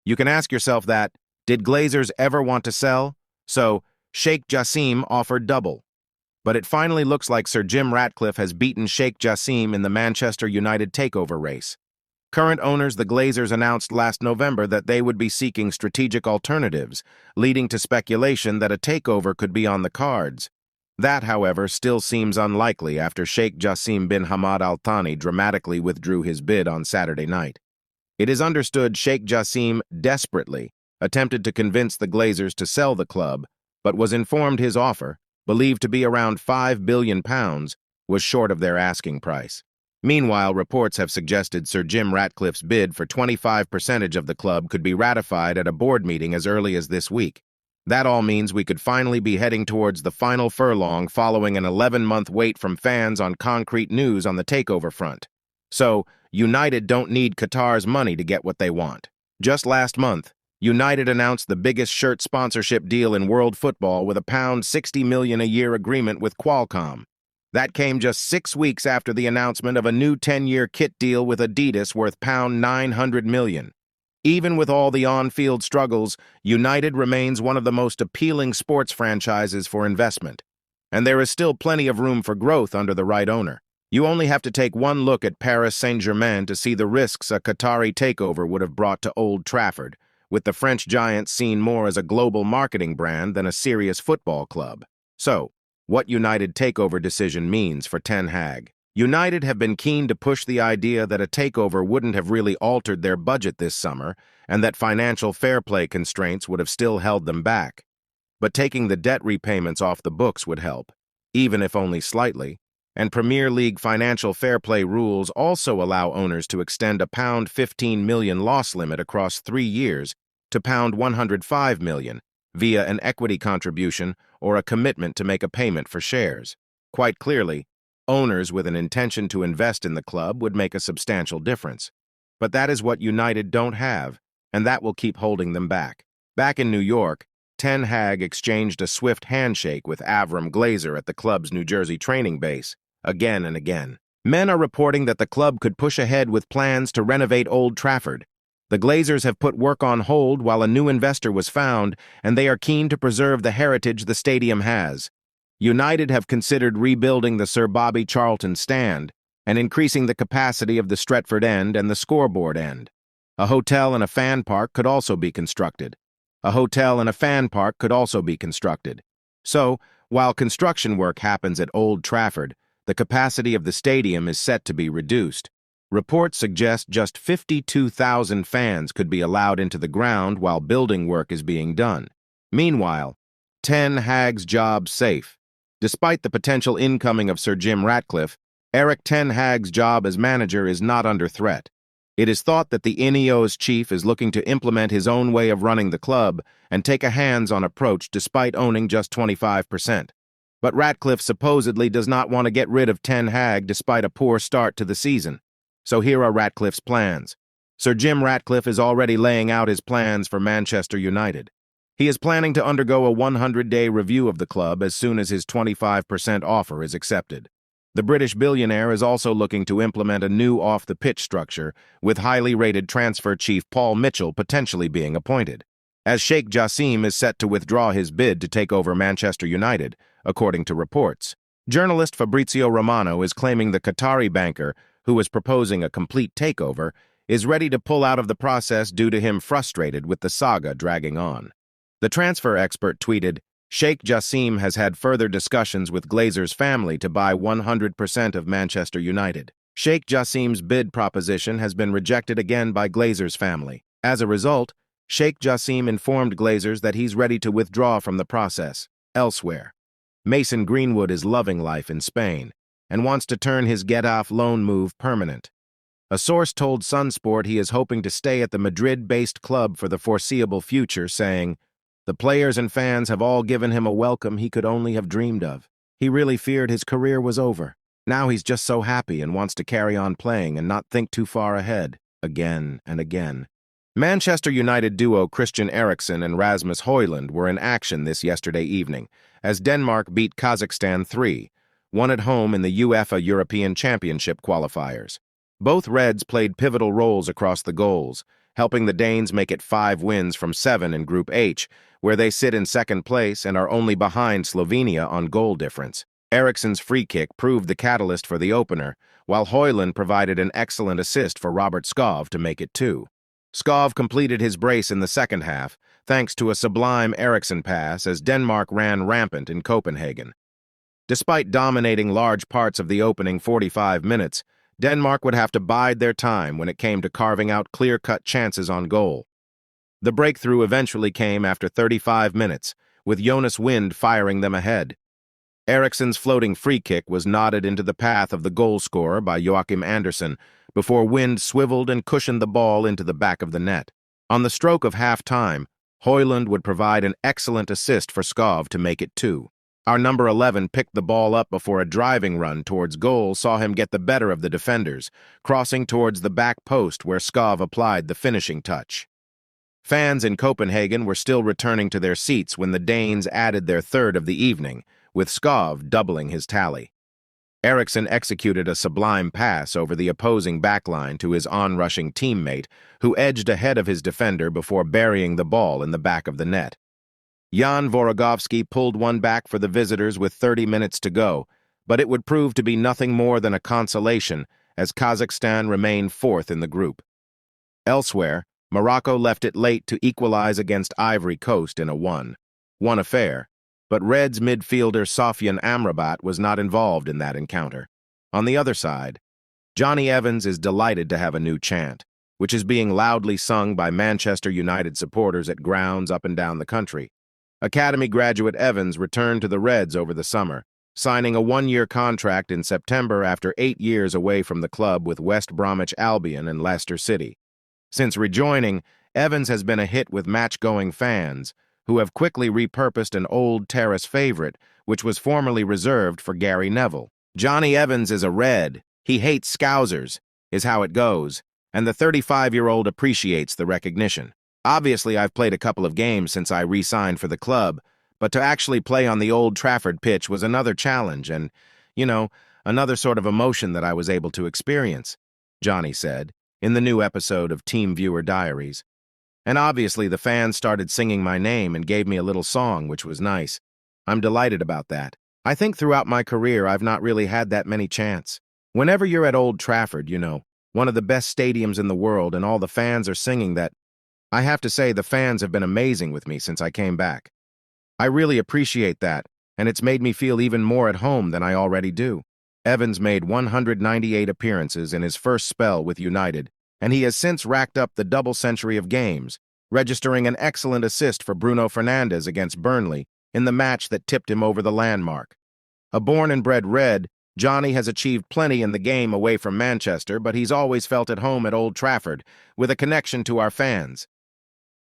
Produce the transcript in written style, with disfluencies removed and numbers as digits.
You can ask yourself that, did Glazers ever want to sell? So, Sheikh Jassim offered double. But it finally looks like Sir Jim Ratcliffe has beaten Sheikh Jassim in the Manchester United takeover race. Current owners, the Glazers, announced last November that they would be seeking strategic alternatives, leading to speculation that a takeover could be on the cards. That, however, still seems unlikely after Sheikh Jassim bin Hamad Al Thani dramatically withdrew his bid on Saturday night. It is understood Sheikh Jassim desperately attempted to convince the Glazers to sell the club, but was informed his offer, believed to be around £5 billion, was short of their asking price. Meanwhile, reports have suggested Sir Jim Ratcliffe's bid for 25% of the club could be ratified at a board meeting as early as this week. That all means we could finally be heading towards the final furlong following an 11-month wait from fans on concrete news on the takeover front. So, United don't need Qatar's money to get what they want. Just last month, United announced the biggest shirt sponsorship deal in world football with a £60 million a year agreement with Qualcomm. That came just 6 weeks after the announcement of a new 10-year kit deal with Adidas worth £900 million. Even with all the on-field struggles, United remains one of the most appealing sports franchises for investment. And there is still plenty of room for growth under the right owner. You only have to take one look at Paris Saint-Germain to see the risks a Qatari takeover would have brought to Old Trafford, with the French giant seen more as a global marketing brand than a serious football club. So, what United takeover decision means for Ten Hag. United have been keen to push the idea that a takeover wouldn't have really altered their budget this summer and that financial fair play constraints would have still held them back. But taking the debt repayments off the books would help, even if only slightly, and Premier League financial fair play rules also allow owners to extend a £15 million loss limit across 3 years to £105 million via an equity contribution or a commitment to make a payment for shares. Quite clearly, owners with an intention to invest in the club would make a substantial difference. But that is what United don't have, and that will keep holding them back. Back in New York, Ten Hag exchanged a swift handshake with Avram Glazer at the club's New Jersey training base, again and again. Men are reporting that the club could push ahead with plans to renovate Old Trafford. The Glazers have put work on hold while a new investor was found, and they are keen to preserve the heritage the stadium has. United have considered rebuilding the Sir Bobby Charlton stand and increasing the capacity of the Stretford end and the scoreboard end. A hotel and a fan park could also be constructed. So, while construction work happens at Old Trafford, the capacity of the stadium is set to be reduced. Reports suggest just 52,000 fans could be allowed into the ground while building work is being done. Meanwhile, Ten Hag's job safe. Despite the potential incoming of Sir Jim Ratcliffe, Erik Ten Hag's job as manager is not under threat. It is thought that the Ineos chief is looking to implement his own way of running the club and take a hands-on approach despite owning just 25%. But Ratcliffe supposedly does not want to get rid of Ten Hag despite a poor start to the season. So here are Ratcliffe's plans. Sir Jim Ratcliffe is already laying out his plans for Manchester United. He is planning to undergo a 100-day review of the club as soon as his 25% offer is accepted. The British billionaire is also looking to implement a new off-the-pitch structure, with highly rated transfer chief Paul Mitchell potentially being appointed, as Sheikh Jassim is set to withdraw his bid to take over Manchester United, according to reports. Journalist Fabrizio Romano is claiming the Qatari banker, who is proposing a complete takeover, is ready to pull out of the process due to him frustrated with the saga dragging on. The transfer expert tweeted, Sheikh Jassim has had further discussions with Glazer's family to buy 100% of Manchester United. Sheikh Jassim's bid proposition has been rejected again by Glazer's family. As a result, Sheikh Jassim informed Glazers that he's ready to withdraw from the process. Elsewhere, Mason Greenwood is loving life in Spain and wants to turn his Getafe loan move permanent. A source told Sunsport he is hoping to stay at the Madrid-based club for the foreseeable future, saying, the players and fans have all given him a welcome he could only have dreamed of. He really feared his career was over. Now he's just so happy and wants to carry on playing and not think too far ahead, again and again. Manchester United duo Christian Eriksen and Rasmus Højlund were in action this yesterday evening, as Denmark beat Kazakhstan 3-1 at home in the UEFA European Championship qualifiers. Both Reds played pivotal roles across the goals, helping the Danes make it 5 wins from 7 in Group H, where they sit in second place and are only behind Slovenia on goal difference. Eriksen's free kick proved the catalyst for the opener, while Højlund provided an excellent assist for Robert Skov to make it 2. Skov completed his brace in the second half, thanks to a sublime Eriksen pass as Denmark ran rampant in Copenhagen. Despite dominating large parts of the opening 45 minutes, Denmark would have to bide their time when it came to carving out clear-cut chances on goal. The breakthrough eventually came after 35 minutes, with Jonas Wind firing them ahead. Eriksen's floating free kick was nodded into the path of the goal scorer by Joachim Andersen before Wind swiveled and cushioned the ball into the back of the net. On the stroke of half-time, Højlund would provide an excellent assist for Skov to make it 2. Our number 11 picked the ball up before a driving run towards goal saw him get the better of the defenders, crossing towards the back post where Skov applied the finishing touch. Fans in Copenhagen were still returning to their seats when the Danes added their third of the evening, with Skov doubling his tally. Eriksen executed a sublime pass over the opposing backline to his onrushing teammate, who edged ahead of his defender before burying the ball in the back of the net. Jan Vorogovsky pulled one back for the visitors with 30 minutes to go, but it would prove to be nothing more than a consolation as Kazakhstan remained fourth in the group. Elsewhere, Morocco left it late to equalize against Ivory Coast in a 1-1 affair, but Reds midfielder Sofyan Amrabat was not involved in that encounter. On the other side, Johnny Evans is delighted to have a new chant, which is being loudly sung by Manchester United supporters at grounds up and down the country. Academy graduate Evans returned to the Reds over the summer, signing a 1-year contract in September after 8 years away from the club with West Bromwich Albion and Leicester City. Since rejoining, Evans has been a hit with match-going fans, who have quickly repurposed an old terrace favorite, which was formerly reserved for Gary Neville. Johnny Evans is a Red. He hates Scousers, is how it goes, and the 35-year-old appreciates the recognition. Obviously, I've played a couple of games since I re-signed for the club, but to actually play on the Old Trafford pitch was another challenge and, another sort of emotion that I was able to experience, Johnny said, in the new episode of Team Viewer Diaries. And obviously the fans started singing my name and gave me a little song, which was nice. I'm delighted about that. I think throughout my career I've not really had that many chants. Whenever you're at Old Trafford, one of the best stadiums in the world, and all the fans are singing that, I have to say the fans have been amazing with me since I came back. I really appreciate that, and it's made me feel even more at home than I already do. Evans made 198 appearances in his first spell with United, and he has since racked up the double century of games, registering an excellent assist for Bruno Fernandes against Burnley in the match that tipped him over the landmark. A born and bred Red, Johnny has achieved plenty in the game away from Manchester, but he's always felt at home at Old Trafford, with a connection to our fans.